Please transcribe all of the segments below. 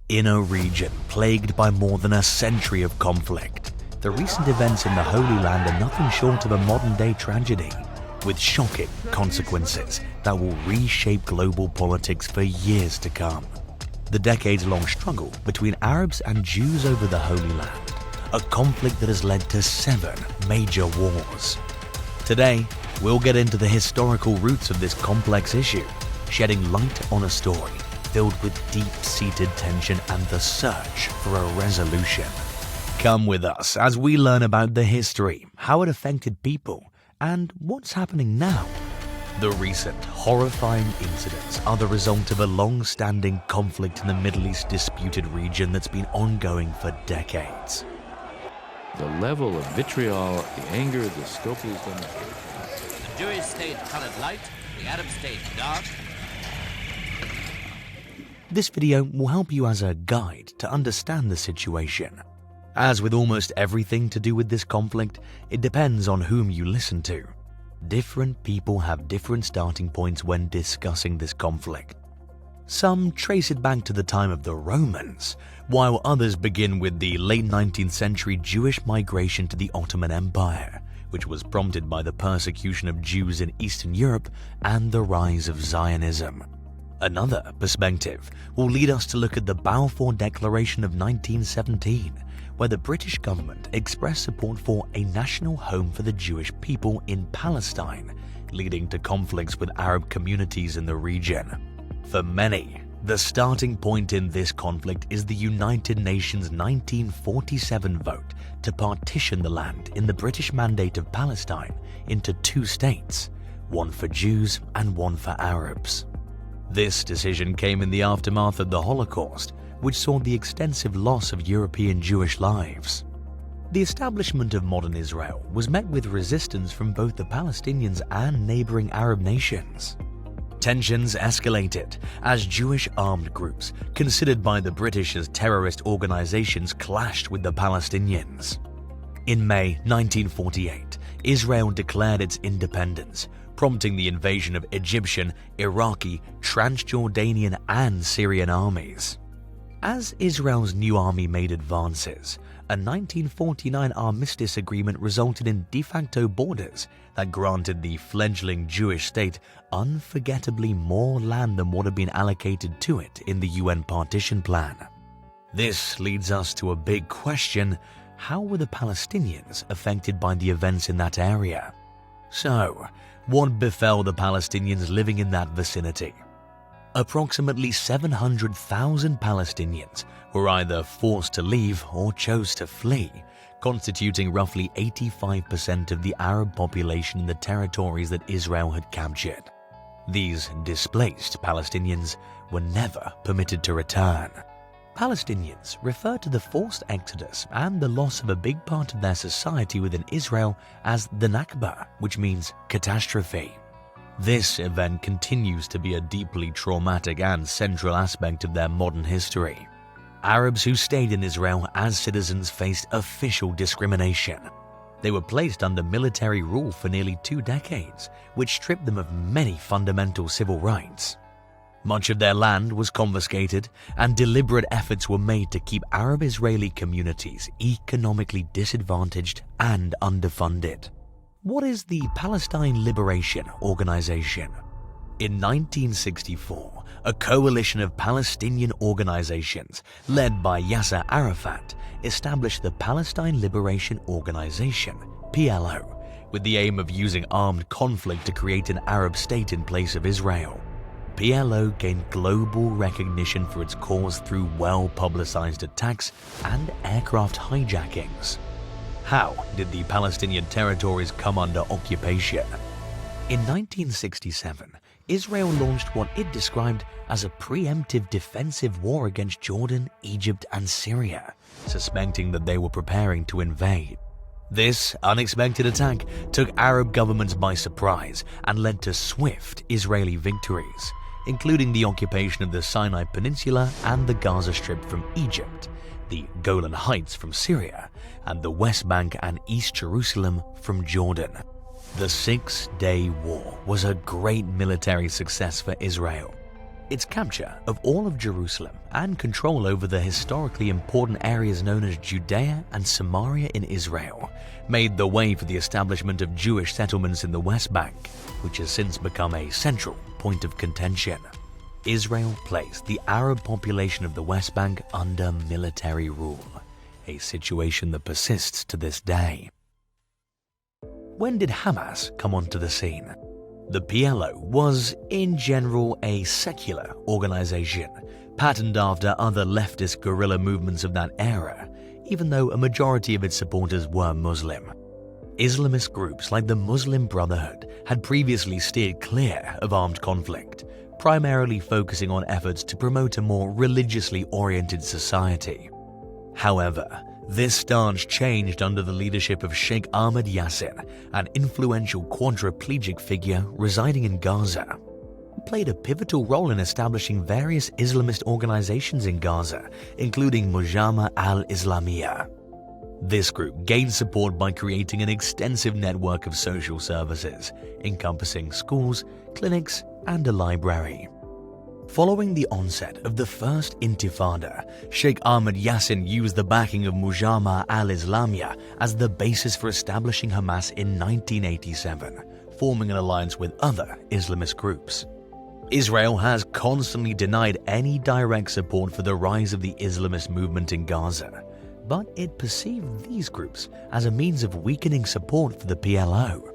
In a region plagued by more than a century of conflict, the recent events in the Holy Land are nothing short of a modern-day tragedy, with shocking consequences that will reshape global politics for years to come. The decades-long struggle between Arabs and Jews over the Holy Land, a conflict that has led to 7 major wars. Today, we'll get into the historical roots of this complex issue, shedding light on a story filled with deep-seated tension and the search for a resolution. Come with us as we learn about the history, how it affected people, and what's happening now. The recent horrifying incidents are the result of a long-standing conflict in the Middle East disputed region that's been ongoing for decades. The level of vitriol, the anger, the scope of these demonstrations. The Jewish state colored light, the Arab state dark. This video will help you as a guide to understand the situation. As with almost everything to do with this conflict, it depends on whom you listen to. Different people have different starting points when discussing this conflict. Some trace it back to the time of the Romans, while others begin with the late 19th century Jewish migration to the Ottoman Empire, which was prompted by the persecution of Jews in Eastern Europe and the rise of Zionism. Another perspective will lead us to look at the Balfour Declaration of 1917, where the British government expressed support for a national home for the Jewish people in Palestine, leading to conflicts with Arab communities in the region. For many, the starting point in this conflict is the United Nations 1947 vote to partition the land in the British Mandate of Palestine into 2 states, one for Jews and one for Arabs. This decision came in the aftermath of the Holocaust, which saw the extensive loss of European Jewish lives. The establishment of modern Israel was met with resistance from both the Palestinians and neighboring Arab nations. Tensions escalated as Jewish armed groups, considered by the British as terrorist organizations, clashed with the Palestinians. In May 1948, Israel declared its independence, prompting the invasion of Egyptian, Iraqi, Transjordanian, and Syrian armies. As Israel's new army made advances, a 1949 armistice agreement resulted in de facto borders that granted the fledgling Jewish state unforgettably more land than what had been allocated to it in the UN partition plan. This leads us to a big question: how were the Palestinians affected by the events in that area? So, what befell the Palestinians living in that vicinity? Approximately 700,000 Palestinians were either forced to leave or chose to flee, constituting roughly 85% of the Arab population in the territories that Israel had captured. These displaced Palestinians were never permitted to return. Palestinians refer to the forced exodus and the loss of a big part of their society within Israel as the Nakba, which means catastrophe. This event continues to be a deeply traumatic and central aspect of their modern history. Arabs who stayed in Israel as citizens faced official discrimination. They were placed under military rule for nearly 2 decades, which stripped them of many fundamental civil rights. Much of their land was confiscated, and deliberate efforts were made to keep Arab Israeli communities economically disadvantaged and underfunded. What is the Palestine Liberation Organization? In 1964, a coalition of Palestinian organizations led by Yasser Arafat established the Palestine Liberation Organization, PLO, with the aim of using armed conflict to create an Arab state in place of Israel. PLO gained global recognition for its cause through well-publicized attacks and aircraft hijackings. How did the Palestinian territories come under occupation? In 1967, Israel launched what it described as a preemptive defensive war against Jordan, Egypt, and Syria, suspecting that they were preparing to invade. This unexpected attack took Arab governments by surprise and led to swift Israeli victories, including the occupation of the Sinai Peninsula and the Gaza Strip from Egypt, the Golan Heights from Syria, and the West Bank and East Jerusalem from Jordan. The 6-day war was a great military success for Israel. Its capture of all of Jerusalem and control over the historically important areas known as Judea and Samaria in Israel made the way for the establishment of Jewish settlements in the West Bank, which has since become a central point of contention. Israel placed the Arab population of the West Bank under military rule, a situation that persists to this day. When did Hamas come onto the scene? The PLO was, in general, a secular organization, patterned after other leftist guerrilla movements of that era, even though a majority of its supporters were Muslim. Islamist groups like the Muslim Brotherhood had previously steered clear of armed conflict, primarily focusing on efforts to promote a more religiously oriented society. However, this stance changed under the leadership of 𝐓𝐈𝐌𝐿, an influential quadriplegic figure residing in Gaza. He played a pivotal role in establishing various Islamist organizations in Gaza, including Mujahma al-Islamiyah. This group gained support by creating an extensive network of social services, encompassing schools, clinics, and a library. Following the onset of the First Intifada, 𝐓𝐈𝐿 used the backing of Mujahma al-Islamiyah as the basis for establishing Hamas in 1987, forming an alliance with other Islamist groups. Israel has constantly denied any direct support for the rise of the Islamist movement in Gaza, but it perceived these groups as a means of weakening support for the PLO.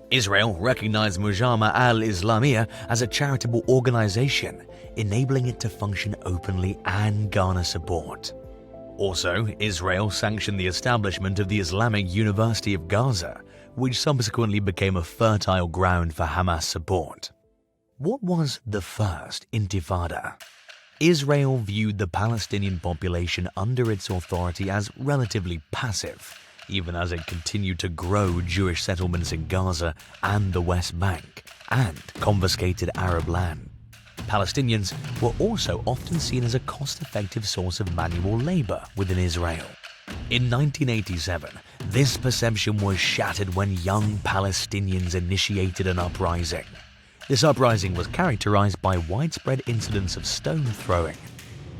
Israel recognized Mujahma al-Islamiyah as a charitable organization, enabling it to function openly and garner support. Also, Israel sanctioned the establishment of the Islamic University of Gaza, which subsequently became a fertile ground for Hamas support. What was the First Intifada? Israel viewed the Palestinian population under its authority as relatively passive, even as it continued to grow Jewish settlements in Gaza and the West Bank, and confiscated Arab land. Palestinians were also often seen as a cost-effective source of manual labor within Israel. In 1987, this perception was shattered when young Palestinians initiated an uprising. This uprising was characterized by widespread incidents of stone throwing.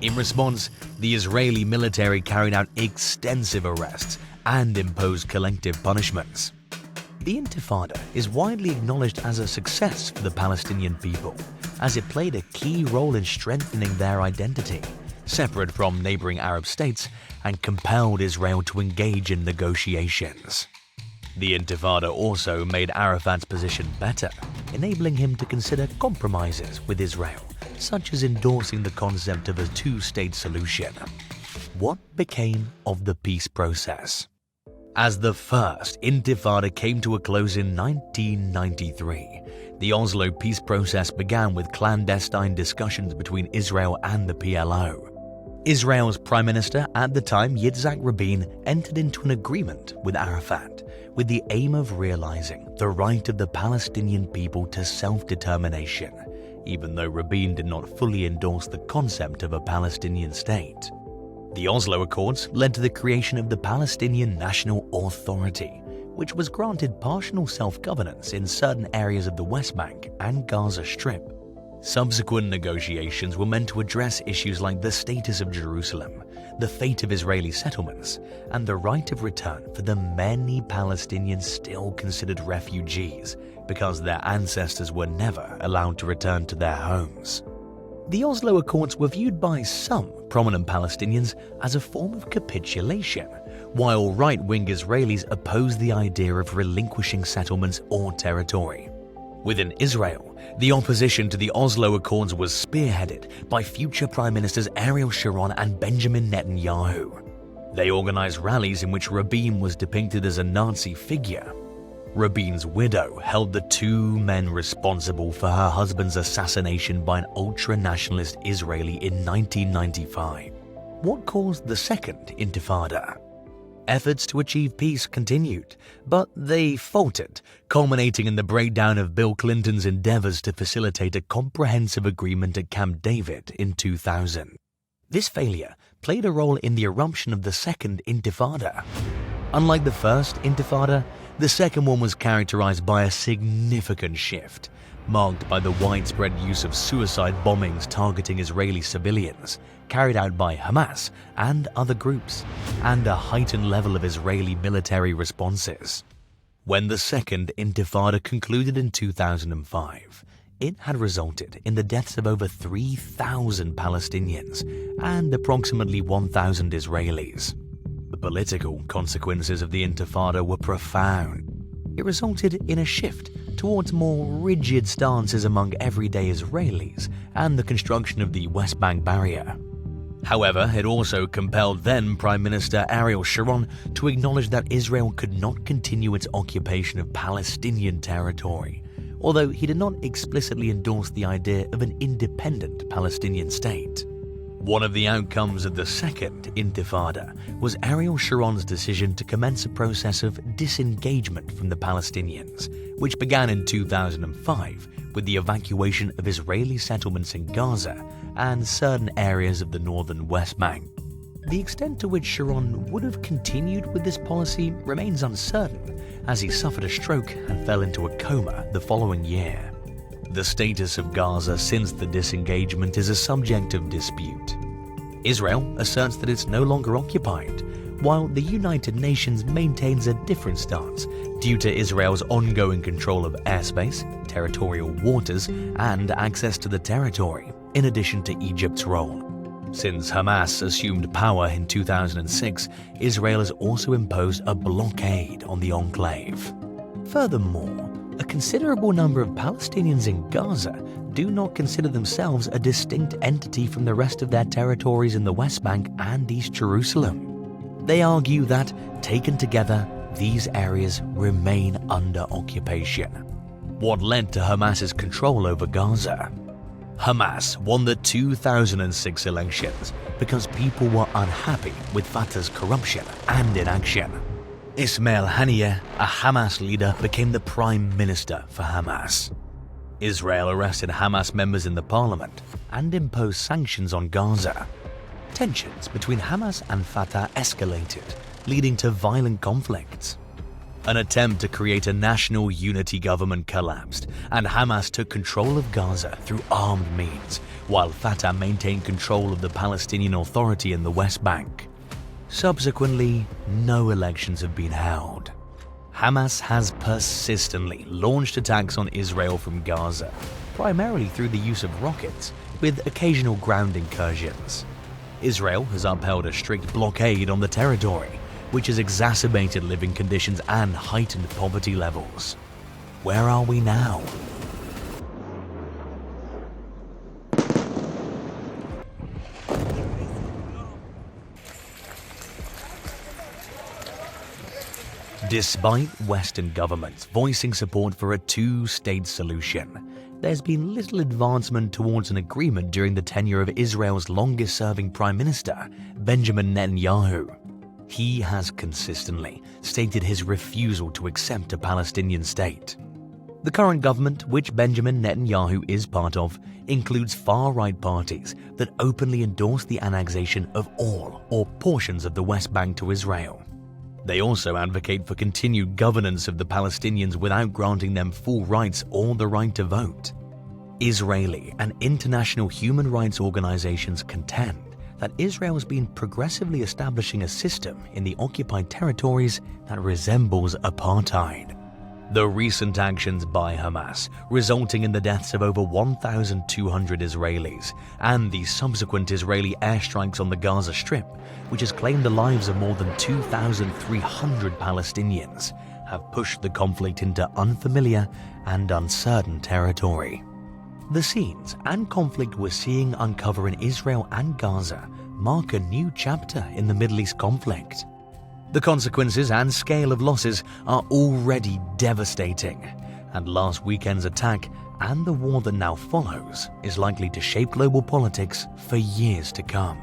In response, the Israeli military carried out extensive arrests and imposed collective punishments. The Intifada is widely acknowledged as a success for the Palestinian people, as it played a key role in strengthening their identity, separate from neighboring Arab states, and compelled Israel to engage in negotiations. The Intifada also made Arafat's position better, enabling him to consider compromises with Israel, such as endorsing the concept of a two-state solution. What became of the peace process? As the First Intifada came to a close in 1993, the Oslo peace process began with clandestine discussions between Israel and the PLO. Israel's Prime Minister at the time, Yitzhak Rabin, entered into an agreement with Arafat with the aim of realizing the right of the Palestinian people to self-determination, even though Rabin did not fully endorse the concept of a Palestinian state. The Oslo Accords led to the creation of the Palestinian National Authority, which was granted partial self-governance in certain areas of the West Bank and Gaza Strip. Subsequent negotiations were meant to address issues like the status of Jerusalem, the fate of Israeli settlements, and the right of return for the many Palestinians still considered refugees because their ancestors were never allowed to return to their homes. The Oslo Accords were viewed by some prominent Palestinians as a form of capitulation, while right-wing Israelis opposed the idea of relinquishing settlements or territory. Within Israel, the opposition to the Oslo Accords was spearheaded by future Prime Ministers Ariel Sharon and Benjamin Netanyahu. They organized rallies in which Rabin was depicted as a Nazi figure. Rabin's widow held the two men responsible for her husband's assassination by an ultra-nationalist Israeli in 1995. What caused the Second Intifada? Efforts to achieve peace continued, but they faltered, culminating in the breakdown of Bill Clinton's endeavors to facilitate a comprehensive agreement at Camp David in 2000. This failure played a role in the eruption of the Second Intifada. Unlike the First Intifada, The second one was characterized by a significant shift, marked by the widespread use of suicide bombings targeting Israeli civilians, carried out by Hamas and other groups, and a heightened level of Israeli military responses. When the second Intifada concluded in 2005, it had resulted in the deaths of over 3,000 Palestinians and approximately 1,000 Israelis. The political consequences of the Intifada were profound. It resulted in a shift towards more rigid stances among everyday Israelis and the construction of the West Bank barrier. However, it also compelled then Prime Minister Ariel Sharon to acknowledge that Israel could not continue its occupation of Palestinian territory, although he did not explicitly endorse the idea of an independent Palestinian state. One of the outcomes of the second Intifada was Ariel Sharon's decision to commence a process of disengagement from the Palestinians, which began in 2005 with the evacuation of Israeli settlements in Gaza and certain areas of the northern West Bank. The extent to which Sharon would have continued with this policy remains uncertain, as he suffered a stroke and fell into a coma the following year. The status of Gaza since the disengagement is a subject of dispute. Israel asserts that it's no longer occupied, while the United Nations maintains a different stance due to Israel's ongoing control of airspace, territorial waters, and access to the territory, in addition to Egypt's role. Since Hamas assumed power in 2006, Israel has also imposed a blockade on the enclave. Furthermore, a considerable number of Palestinians in Gaza do not consider themselves a distinct entity from the rest of their territories in the West Bank and East Jerusalem. They argue that, taken together, these areas remain under occupation. What led to Hamas's control over Gaza? Hamas won the 2006 elections because people were unhappy with Fatah's corruption and inaction. Ismail Haniyeh, a Hamas leader, became the prime minister for Hamas. Israel arrested Hamas members in the parliament and imposed sanctions on Gaza. Tensions between Hamas and Fatah escalated, leading to violent conflicts. An attempt to create a national unity government collapsed, and Hamas took control of Gaza through armed means, while Fatah maintained control of the Palestinian Authority in the West Bank. Subsequently, no elections have been held. Hamas has persistently launched attacks on Israel from Gaza, primarily through the use of rockets, with occasional ground incursions. Israel has upheld a strict blockade on the territory, which has exacerbated living conditions and heightened poverty levels. Where are we now? Despite Western governments voicing support for a two-state solution, there's been little advancement towards an agreement during the tenure of Israel's longest-serving Prime Minister, Benjamin Netanyahu. He has consistently stated his refusal to accept a Palestinian state. The current government, which Benjamin Netanyahu is part of, includes far-right parties that openly endorse the annexation of all or portions of the West Bank to Israel. They also advocate for continued governance of the Palestinians without granting them full rights or the right to vote. Israeli and international human rights organizations contend that Israel has been progressively establishing a system in the occupied territories that resembles apartheid. The recent actions by Hamas, resulting in the deaths of over 1,200 Israelis, and the subsequent Israeli airstrikes on the Gaza Strip, which has claimed the lives of more than 2,300 Palestinians, have pushed the conflict into unfamiliar and uncertain territory. The scenes and conflict we're seeing uncover in Israel and Gaza mark a new chapter in the Middle East conflict. The consequences and scale of losses are already devastating, and last weekend's attack and the war that now follows is likely to shape global politics for years to come.